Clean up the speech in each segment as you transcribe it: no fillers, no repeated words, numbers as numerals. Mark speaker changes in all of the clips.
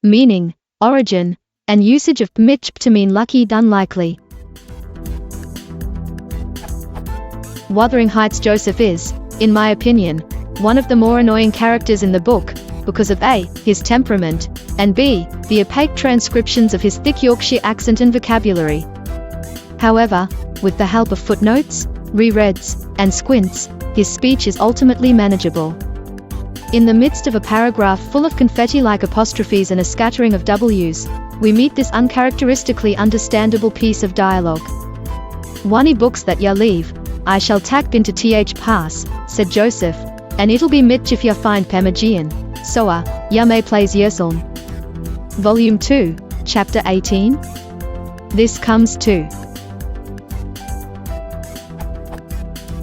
Speaker 1: meaning, origin, and usage of Mitch to mean lucky, unlikely. Wuthering Heights Joseph is, in my opinion, one of the more annoying characters in the book, because of A, his temperament, and B, the opaque transcriptions of his thick Yorkshire accent and vocabulary. However, with the help of footnotes, rereads, and squints, his speech is ultimately manageable. In the midst of a paragraph full of confetti-like apostrophes and a scattering of W's, we meet this uncharacteristically understandable piece of dialogue. "Wani books that ya leave, I shall tack bin to th pass," said Joseph, "and it'll be Mitch if ya find Pemagian, soa, ya may plays yerseln." Volume 2, Chapter 18. This comes to.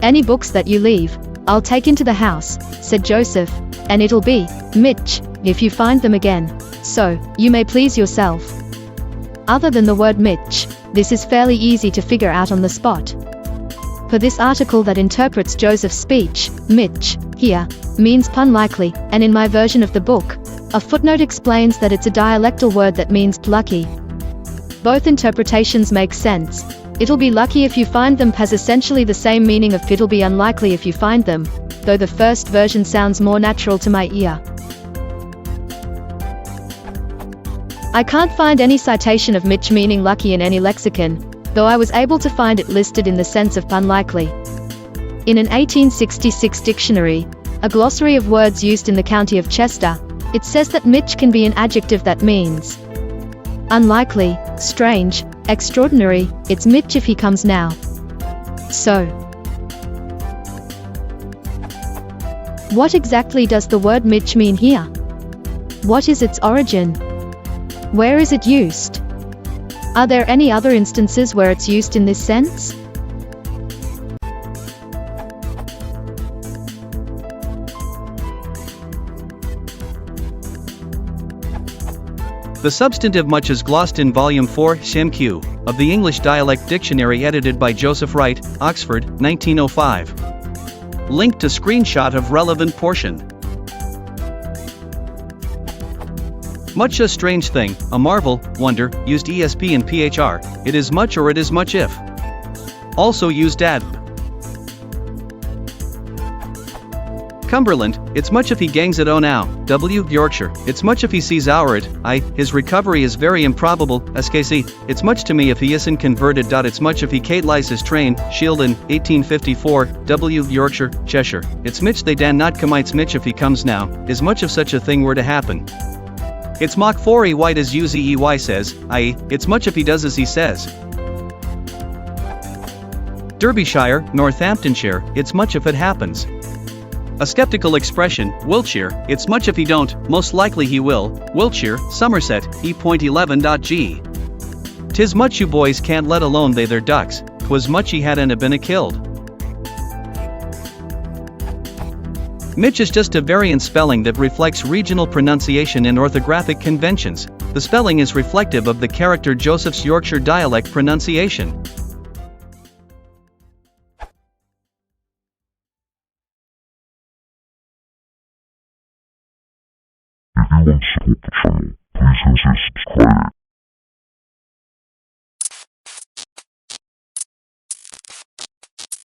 Speaker 1: "Any books that you leave, I'll take into the house," said Joseph, "and it'll be Mitch if you find them again, so you may please yourself." Other than the word Mitch, this is fairly easy to figure out on the spot. For this article that interprets Joseph's speech, Mitch, here, means unlikely, and in my version of the book, a footnote explains that it's a dialectal word that means lucky. Both interpretations make sense. "It'll be lucky if you find them" has essentially the same meaning of "it'll be unlikely if you find them," though the first version sounds more natural to my ear. I can't find any citation of Mitch meaning lucky in any lexicon, though I was able to find it listed in the sense of unlikely. In an 1866 dictionary, a glossary of words used in the county of Chester, it says that Mitch can be an adjective that means unlikely, strange, extraordinary. It's Mitch if he comes now. So, what exactly does the word Mitch mean here? What is its origin? Where is it used? Are there any other instances where it's used in this sense?
Speaker 2: The substantive much is glossed in Volume 4, Q, of the English Dialect Dictionary edited by Joseph Wright, Oxford, 1905. Link to screenshot of relevant portion. Much a strange thing, a marvel, wonder, used ESP and PHR, it is much or it is much if. Also used ad. Cumberland, it's much if he gangs it on now. W. Yorkshire, it's much if he sees our it. I. His recovery is very improbable. SKC, it's much to me if he isn't converted. It's much if he Kate lies his train. Shieldon, 1854. W. Yorkshire, Cheshire, it's Mitch they dan not comites Mitch if he comes now. Is much if such a thing were to happen. It's mock 4 white as Uzey says, i.e., it's much if he does as he says. Derbyshire, Northamptonshire, it's much if it happens. A skeptical expression, Wiltshire, it's much if he don't, most likely he will. Wiltshire, Somerset, E.11.g. 'Tis much you boys can't let alone they their ducks, 'twas much he hadn't a been a killed. Mitch is just a variant spelling that reflects regional pronunciation and orthographic conventions. The spelling is reflective of the character Joseph's Yorkshire dialect pronunciation.
Speaker 3: If you want to support the channel,